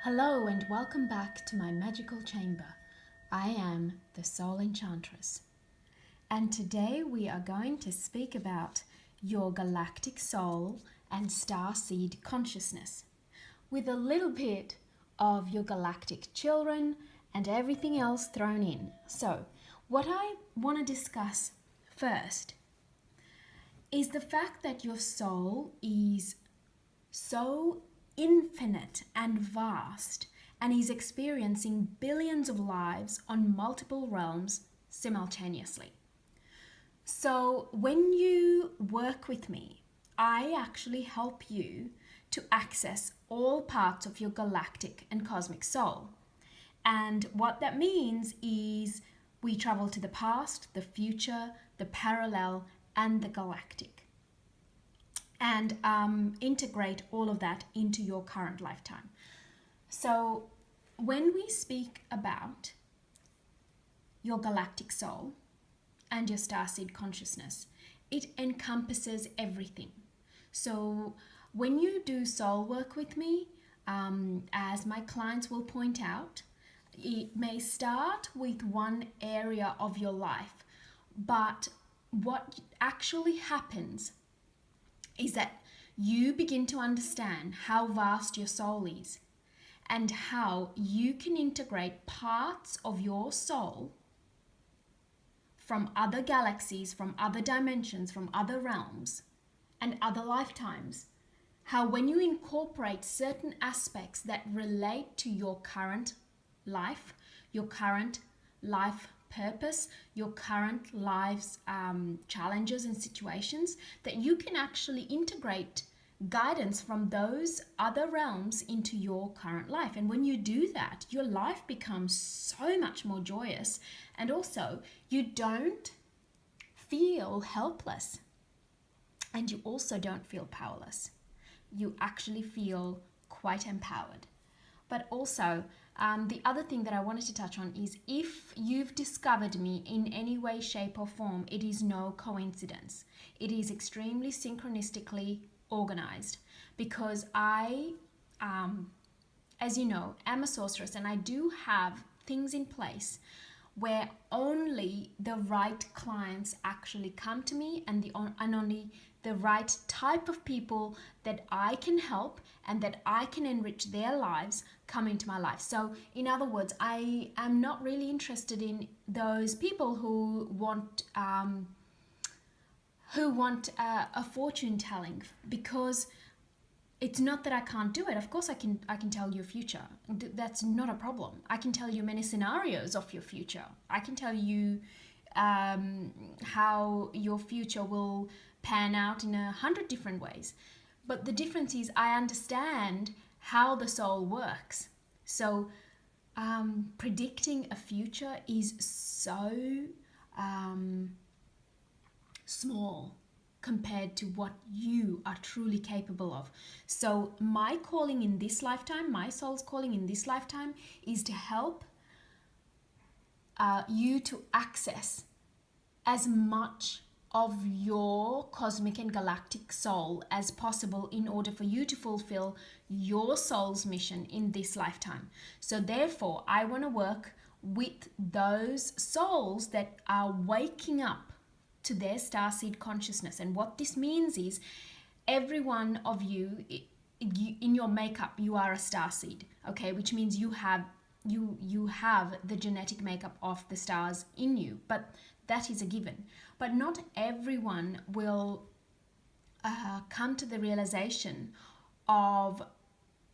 Hello and welcome back to my magical chamber. I am the Soul Enchantress. And today we are going to speak about your galactic soul and starseed consciousness with a little bit of your galactic children and everything else thrown in. So, what I want to discuss first is the fact that your soul is so infinite and vast and is experiencing billions of lives on multiple realms simultaneously. So when you work with me, I actually help you to access all parts of your galactic and cosmic soul. And what that means is we travel to the past, the future, the parallel, and the galactic, and integrate all of that into your current lifetime. So when we speak about your galactic soul and your starseed consciousness, it encompasses everything. So when you do soul work with me, as my clients will point out, it may start with one area of your life, but what actually happens is that you begin to understand how vast your soul is and how you can integrate parts of your soul from other galaxies, from other dimensions, from other realms, and other lifetimes. How when you incorporate certain aspects that relate to your current life, your current life purpose, your current life's challenges and situations, that you can actually integrate guidance from those other realms into your current life. And when you do that, your life becomes so much more joyous, and also you don't feel helpless, and you also don't feel powerless. You actually feel quite empowered. But also, the other thing that I wanted to touch on is if you've discovered me in any way, shape, or form, it is no coincidence. It is extremely synchronistically organized because I, as you know, am a sorceress, and I do have things in place where only the right clients actually come to me, and only the right type of people that I can help and that I can enrich their lives come into my life. So in other words, I am not really interested in those people who want a fortune telling, because it's not that I can't do it. Of course I can tell your future. That's not a problem. I can tell you many scenarios of your future. I can tell you how your future will pan out in 100 different ways. But the difference is I understand how the soul works. So predicting a future is so small compared to what you are truly capable of. So my calling in this lifetime, my soul's calling in this lifetime, is to help you to access as much of your cosmic and galactic soul as possible in order for you to fulfill your soul's mission in this lifetime. So therefore, I want to work with those souls that are waking up to their starseed consciousness. And what this means is every one of you, in your makeup, you are a starseed, okay? Which means you have the genetic makeup of the stars in you, but that is a given. But not everyone will come to the realization of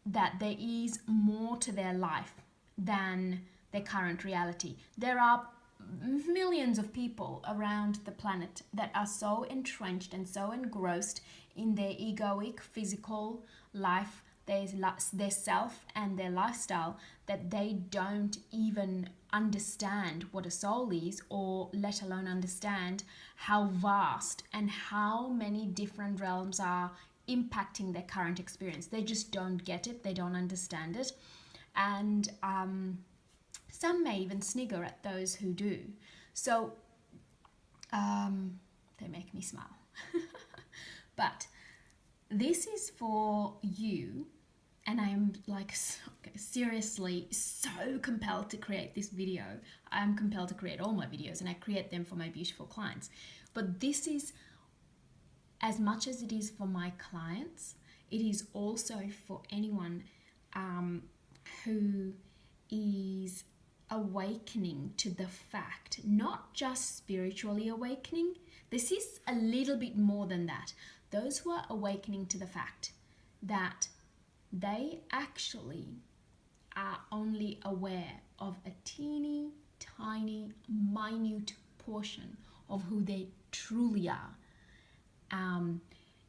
that there is more to their life than their current reality. There are millions of people around the planet that are so entrenched and so engrossed in their egoic physical life, their self and their lifestyle, that they don't even understand what a soul is, or let alone understand how vast and how many different realms are impacting their current experience. They just don't get it, they don't understand it. And some may even snigger at those who do. So they make me smile. But this is for you and I'm like seriously so compelled to create this video. I'm compelled to create all my videos, and I create them for my beautiful clients. But this is, as much as it is for my clients, it is also for anyone who is awakening to the fact, not just spiritually awakening. This is a little bit more than that. Those who are awakening to the fact that they actually are only aware of a teeny tiny minute portion of who they truly are.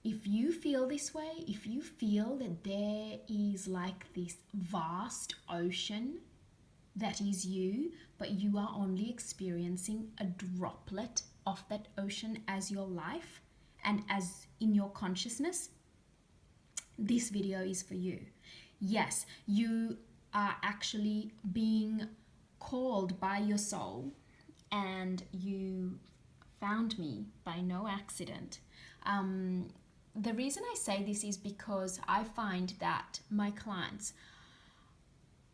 If you feel this way, if you feel that there is like this vast ocean that is you, but you are only experiencing a droplet of that ocean as your life and as in your consciousness, this video is for you. Yes, you are actually being called by your soul, and you found me by no accident. The reason I say this is because I find that my clients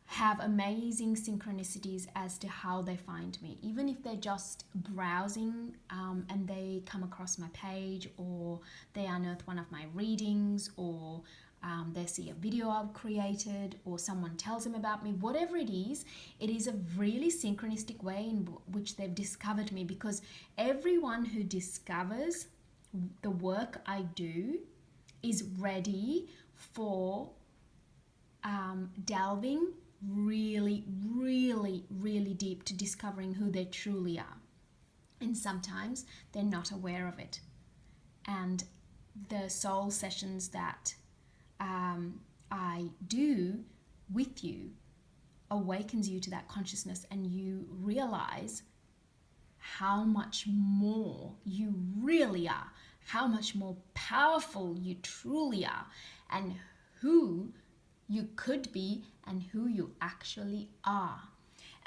have amazing synchronicities as to how they find me. Even if they're just browsing and they come across my page, or they unearth one of my readings, or they see a video I've created, or someone tells them about me, whatever it is a really synchronistic way in which they've discovered me, because everyone who discovers the work I do is ready for delving really, really, really deep to discovering who they truly are. And sometimes they're not aware of it. And the soul sessions that I do with you awakens you to that consciousness, and you realize how much more you really are, how much more powerful you truly are, and who you could be and who you actually are.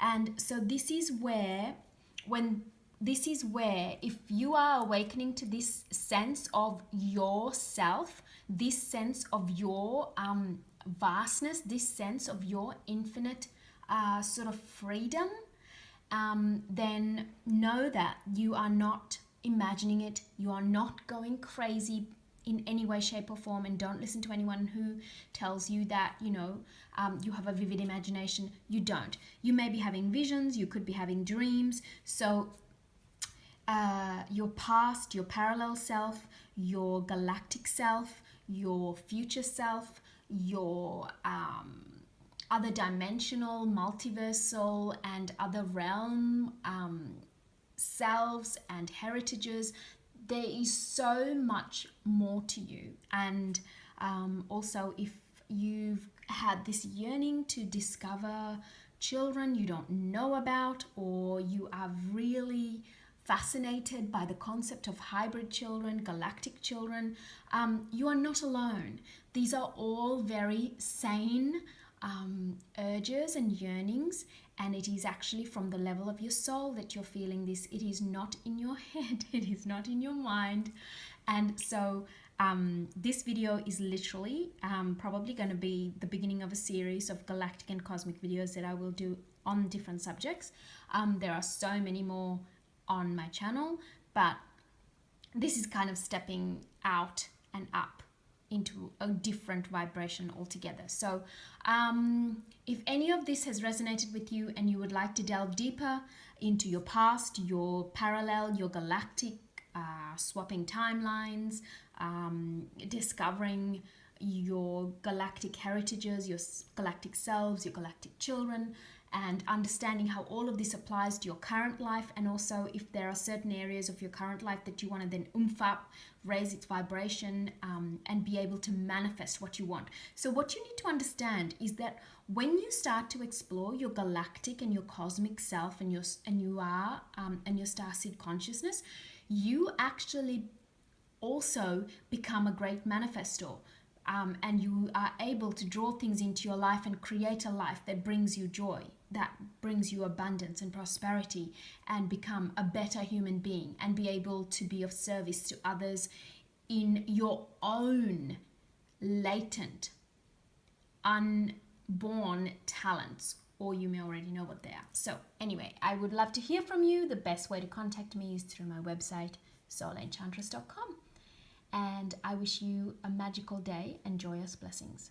And so this is where if you are awakening to this sense of yourself, this sense of your vastness, this sense of your infinite sort of freedom, then know that you are not imagining it, you are not going crazy in any way, shape or form, and don't listen to anyone who tells you that, you have a vivid imagination. You don't. You may be having visions, you could be having dreams. So your past, your parallel self, your galactic self, your future self, your other dimensional, multiversal, and other realm selves and heritages, there is so much more to you. And also, if you've had this yearning to discover children you don't know about, or you are really fascinated by the concept of hybrid children, galactic children, you are not alone. These are all very sane urges and yearnings, and it is actually from the level of your soul that you're feeling this. It is not in your head, it is not in your mind. And so this video is literally probably going to be the beginning of a series of galactic and cosmic videos that I will do on different subjects. There are so many more on my channel, but this is kind of stepping out and up into a different vibration altogether. So if any of this has resonated with you and you would like to delve deeper into your past, your parallel, your galactic, swapping timelines, discovering your galactic heritages, your galactic selves, your galactic children, and understanding how all of this applies to your current life, and also if there are certain areas of your current life that you want to then oomph up, raise its vibration, and be able to manifest what you want. So what you need to understand is that when you start to explore your galactic and your cosmic self and your starseed consciousness, you actually also become a great manifestor. And you are able to draw things into your life and create a life that brings you joy, that brings you abundance and prosperity, and become a better human being and be able to be of service to others in your own latent unborn talents, or you may already know what they are. So anyway, I would love to hear from you. The best way to contact me is through my website, soulenchantress.com. And I wish you a magical day and joyous blessings.